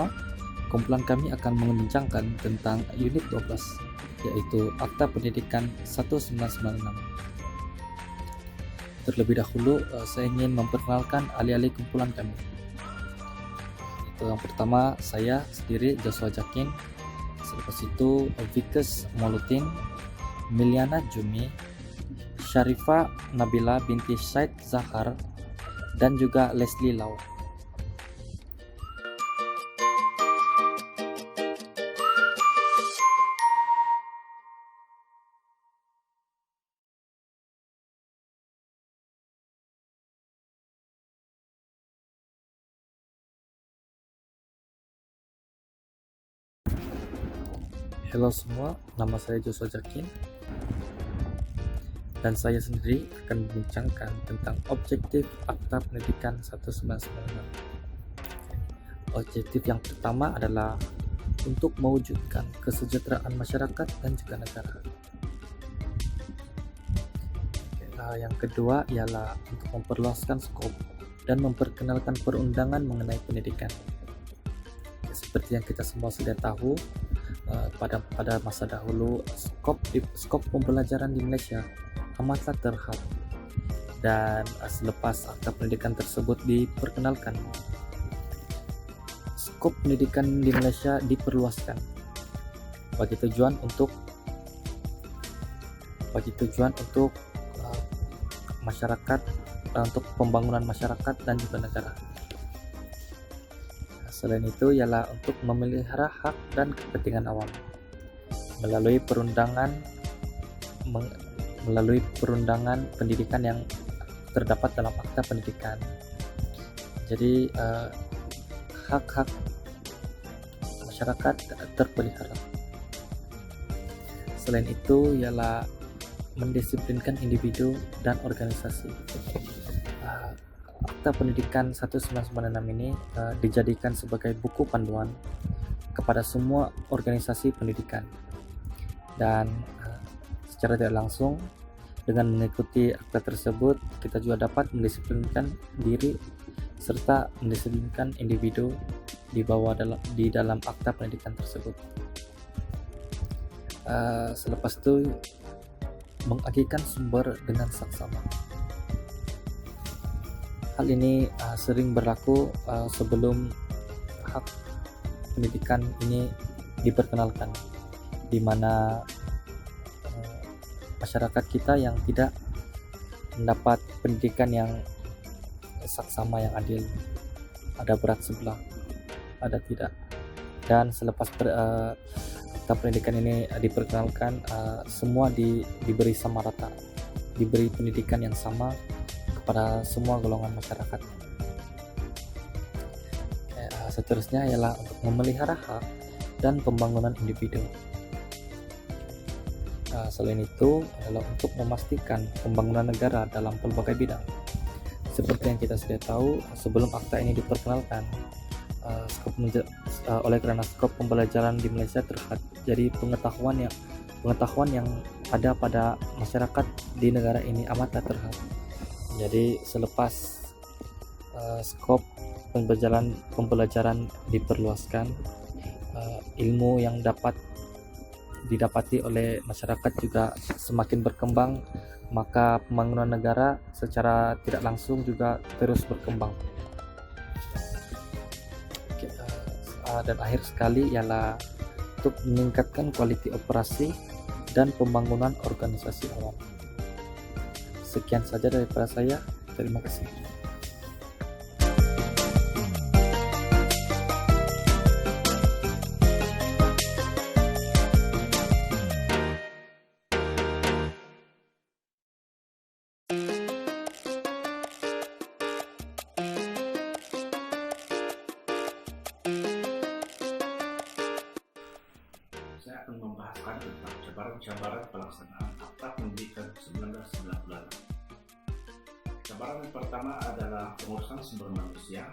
pertama, kumpulan kami akan membincangkan tentang unit 12, yaitu Akta Pendidikan 1996. Terlebih dahulu, saya ingin memperkenalkan ahli-ahli kumpulan kami. Yang pertama, saya sendiri, Joshua Jakin. Selepas itu, Vikas Molutin, Miliana Jumi, Syarifah Nabila binti Syed Zahar, dan juga Leslie Lau. Halo semua, nama saya Joshua Jakin dan saya sendiri akan membincangkan tentang objektif Akta Pendidikan 1996. Objektif yang pertama adalah untuk mewujudkan kesejahteraan masyarakat dan juga negara. Yang kedua ialah untuk memperluaskan skop dan memperkenalkan perundangan mengenai pendidikan. Seperti yang kita semua sudah tahu, pada masa dahulu skop pembelajaran di Malaysia amatlah terhad, dan selepas Akta Pendidikan tersebut diperkenalkan, skop pendidikan di Malaysia diperluaskan bagi tujuan untuk masyarakat, untuk pembangunan masyarakat dan juga negara. Selain itu ialah untuk memelihara hak dan kepentingan awam melalui perundangan pendidikan yang terdapat dalam Akta Pendidikan. Jadi hak-hak masyarakat terpelihara. Selain itu ialah mendisiplinkan individu dan organisasi. Akta Pendidikan 1996 ini dijadikan sebagai buku panduan kepada semua organisasi pendidikan, dan secara tidak langsung dengan mengikuti akta tersebut kita juga dapat mendisiplinkan diri serta mendisiplinkan individu di dalam Akta Pendidikan tersebut. Selepas itu mengagikan sumber dengan saksama. Hal ini sering berlaku sebelum hak pendidikan ini diperkenalkan, di mana masyarakat kita yang tidak mendapat pendidikan yang saksama, yang adil, ada berat sebelah, ada tidak. Dan selepas Akta Pendidikan ini diperkenalkan, semua diberi sama rata, diberi pendidikan yang sama pada semua golongan masyarakat. Seterusnya ialah untuk memelihara hak dan pembangunan individu. Selain itu adalah untuk memastikan pembangunan negara dalam berbagai bidang. Seperti yang kita sudah tahu, sebelum akta ini diperkenalkan, oleh karena skop pembelajaran di Malaysia terhad, jadi pengetahuan yang ada pada masyarakat di negara ini amatlah terhad. Jadi selepas skop pembelajaran diperluaskan, ilmu yang dapat didapati oleh masyarakat juga semakin berkembang, maka pembangunan negara secara tidak langsung juga terus berkembang. Dan akhir sekali ialah untuk meningkatkan kualiti operasi dan pembangunan organisasi awam. Sekian saja daripada saya. Terima kasih. Saya akan membahaskan tentang cabaran-cabaran pelaksanaan Akta Pendidikan 1996. Cabaran yang pertama adalah pengurusan sumber manusia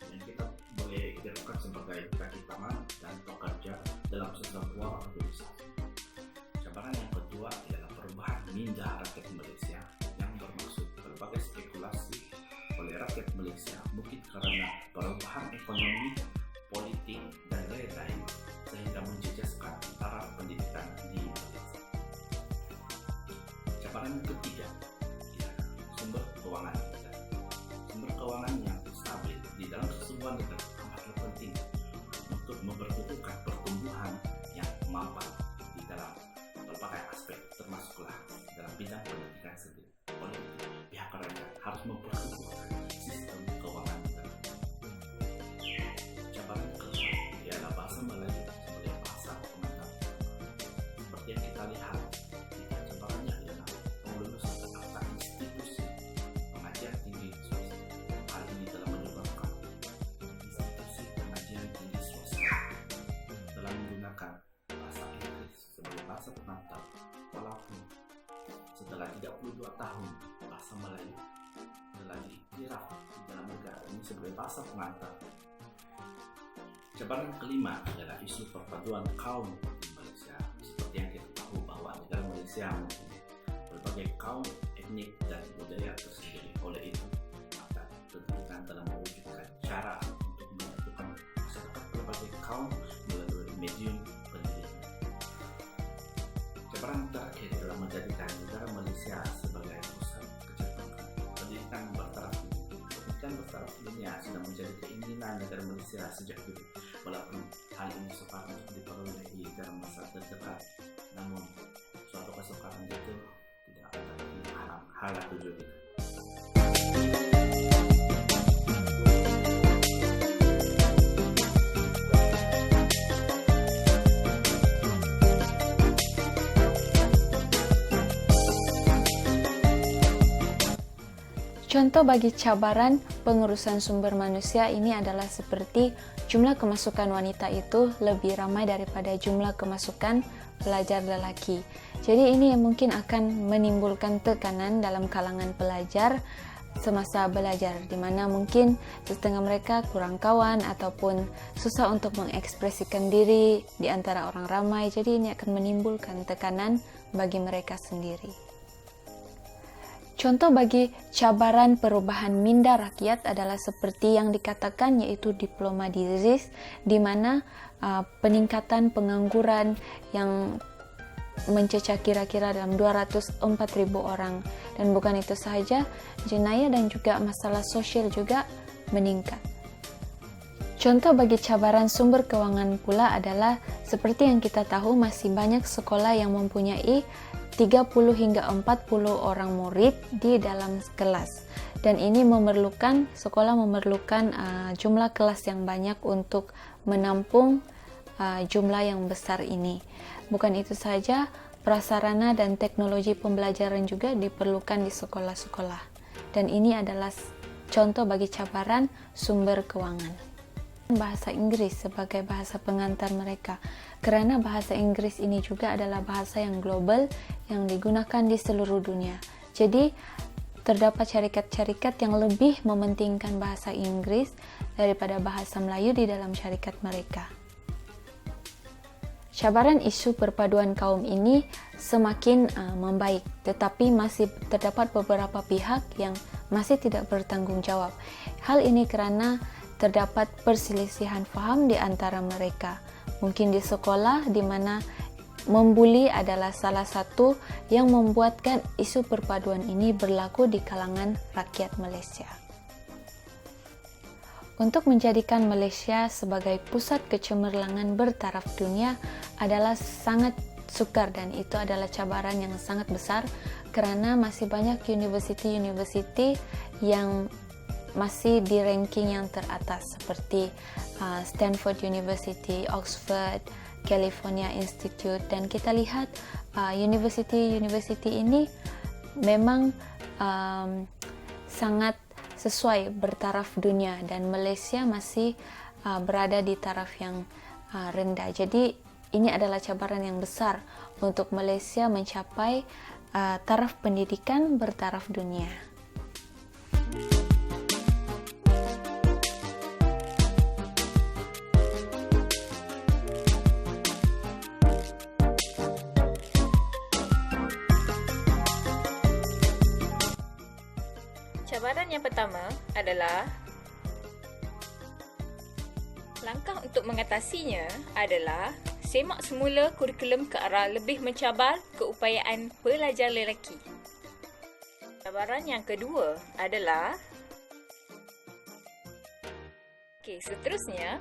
yang kita boleh dilakukan sebagai kaki tangan dan pekerja dalam sebuah organisasi. Cabaran yang kedua adalah perubahan minda rakyat Malaysia yang bermaksud berbagai spekulasi oleh rakyat Malaysia mungkin karena perubahan ekonomi, politik, dan lain-lain sehingga menjejaskan taraf pendidikan di Indonesia. Cabaran ketiga, sumber keuangan kita. Sumber keuangan yang stabil di dalam sebuah negara amatlah penting untuk memperkuatkan pertumbuhan yang mapan di dalam berbagai aspek, termasuklah dalam bidang pendidikan sendiri. Oleh itu, pihak kerajaan harus memperkuatkan sistem keuangan negara. Cabaran keempat ialah bahasa Melayu sebagai bahasa pengantar. Seperti yang kita lihat, cabarannya ialah pengelulusan atau institusi pengajian tinggi swasta. Hal ini telah menyebabkan institusi pengajian tinggi swasta telah menggunakan bahasa Inggris sebagai bahasa pengantar, walaupun setelah 32 tahun bahasa Melayu telah diiktiraf di dalam negara ini sebagai bahasa pengantar. Cabaran kelima adalah isu perpaduan kaum di Malaysia. Seperti yang kita tahu bahwa negara Malaysia mempunyai berbagai kaum, etnik, dan budaya tersendiri. Oleh itu, maka pendidikan telah mewujudkan cara untuk menyatukan masyarakat berbagai kaum melalui medium pendidikan. Cabaran terakhir adalah menjadikan negara Malaysia sebagai pusat kecerdasan pendidikan bertaraf dunia. Pendidikan bertaraf dunia sudah menjadi keinginan negara Malaysia sejak dulu, walaupun hal ini sukar untuk diperolehi dalam masa terdekat. Namun suatu kesukaran itu tidak akan menghalang tujuan kita. Contoh bagi cabaran pengurusan sumber manusia ini adalah seperti jumlah kemasukan wanita itu lebih ramai daripada jumlah kemasukan pelajar lelaki. Jadi ini mungkin akan menimbulkan tekanan dalam kalangan pelajar semasa belajar, di mana mungkin setengah mereka kurang kawan ataupun susah untuk mengekspresikan diri di antara orang ramai. Jadi ini akan menimbulkan tekanan bagi mereka sendiri. Contoh bagi cabaran perubahan minda rakyat adalah seperti yang dikatakan, yaitu diploma disease, di mana peningkatan pengangguran yang mencecah kira-kira dalam 204.000 orang. Dan bukan itu sahaja, jenayah dan juga masalah sosial juga meningkat. Contoh bagi cabaran sumber keuangan pula adalah seperti yang kita tahu, masih banyak sekolah yang mempunyai 30 hingga 40 orang murid di dalam kelas, dan ini sekolah memerlukan jumlah kelas yang banyak untuk menampung jumlah yang besar ini. Bukan itu saja, prasarana dan teknologi pembelajaran juga diperlukan di sekolah-sekolah, dan ini adalah contoh bagi cabaran sumber keuangan. Bahasa Inggris sebagai bahasa pengantar mereka, karena bahasa Inggris ini juga adalah bahasa yang global yang digunakan di seluruh dunia. Jadi terdapat syarikat-syarikat yang lebih mementingkan bahasa Inggris daripada bahasa Melayu di dalam syarikat mereka. Cabaran isu perpaduan kaum ini semakin membaik, tetapi masih terdapat beberapa pihak yang masih tidak bertanggung jawab. Hal ini karena terdapat perselisihan faham di antara mereka. Mungkin di sekolah, di mana membuli adalah salah satu yang membuatkan isu perpaduan ini berlaku di kalangan rakyat Malaysia. Untuk menjadikan Malaysia sebagai pusat kecemerlangan bertaraf dunia adalah sangat sukar, dan itu adalah cabaran yang sangat besar karena masih banyak universiti-universiti yang masih di ranking yang teratas seperti Stanford University, Oxford, California Institute, dan kita lihat universiti-universiti ini memang sangat sesuai bertaraf dunia, dan Malaysia masih berada di taraf yang rendah. Jadi ini adalah cabaran yang besar untuk Malaysia mencapai taraf pendidikan bertaraf dunia. Cabaran yang pertama adalah Langkah untuk mengatasinya adalah semak semula kurikulum ke arah lebih mencabar keupayaan pelajar lelaki. Cabaran yang kedua adalah seterusnya,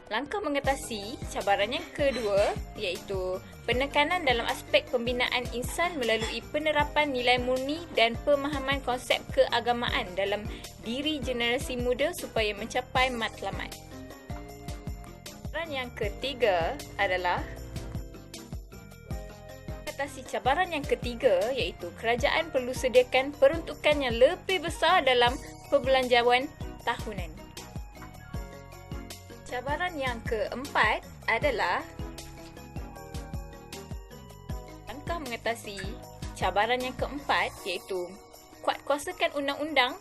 langkah mengatasi cabaran yang kedua iaitu penekanan dalam aspek pembinaan insan melalui penerapan nilai murni dan pemahaman konsep keagamaan dalam diri generasi muda supaya mencapai matlamat. Cabaran yang ketiga adalah mengatasi cabaran yang ketiga iaitu kerajaan perlu sediakan peruntukan yang lebih besar dalam perbelanjaan tahunan. Cabaran yang keempat adalah langkah mengatasi cabaran yang keempat iaitu kuatkuasakan undang-undang.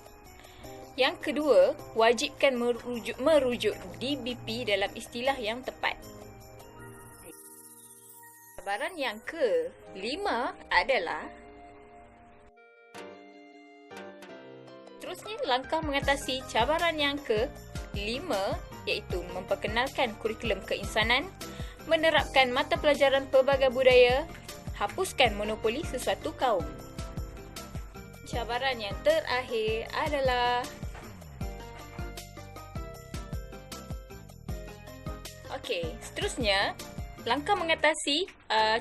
Yang kedua, wajibkan merujuk DBP dalam istilah yang tepat. Cabaran yang kelima adalah seterusnya langkah mengatasi cabaran yang kelima iaitu memperkenalkan kurikulum keinsanan, menerapkan mata pelajaran pelbagai budaya, hapuskan monopoli sesuatu kaum. Cabaran yang terakhir adalah seterusnya langkah mengatasi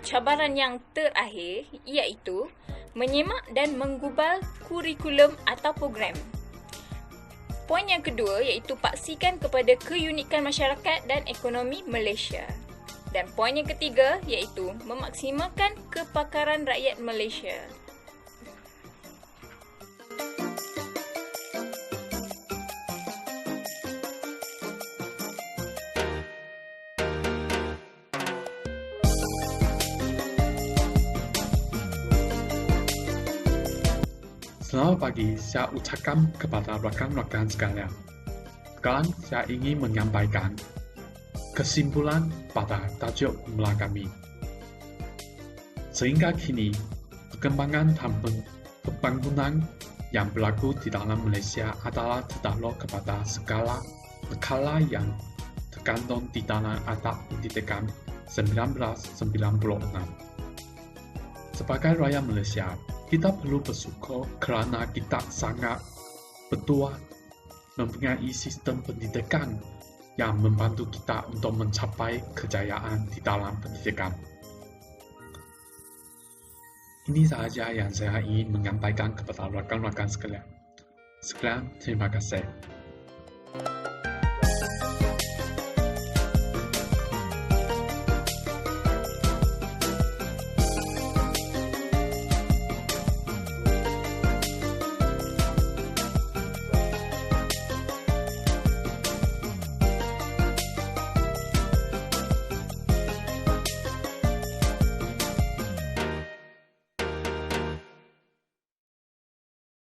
cabaran yang terakhir iaitu menyemak dan menggubal kurikulum atau program. Poin yang kedua iaitu paksikan kepada keunikan masyarakat dan ekonomi Malaysia. Dan poin yang ketiga iaitu memaksimalkan kepakaran rakyat Malaysia. Selamat pagi, saya ucapkan kepada rakan-rakan sekalian. Sekarang saya ingin menyampaikan kesimpulan pada tajuk mula kami. Sehingga kini, perkembangan dan pembangunan yang berlaku di dalam Malaysia adalah tertakluk kepada segala perkara yang terkandung di dalam Akta Pendidikan 1996. Sebagai rakyat Malaysia, kita perlu bersyukur kerana kita sangat bertuah mempunyai sistem pendidikan yang membantu kita untuk mencapai kejayaan di dalam pendidikan. Ini sahaja yang saya ingin menyampaikan kepada rakan-rakan sekalian. Sekian, terima kasih.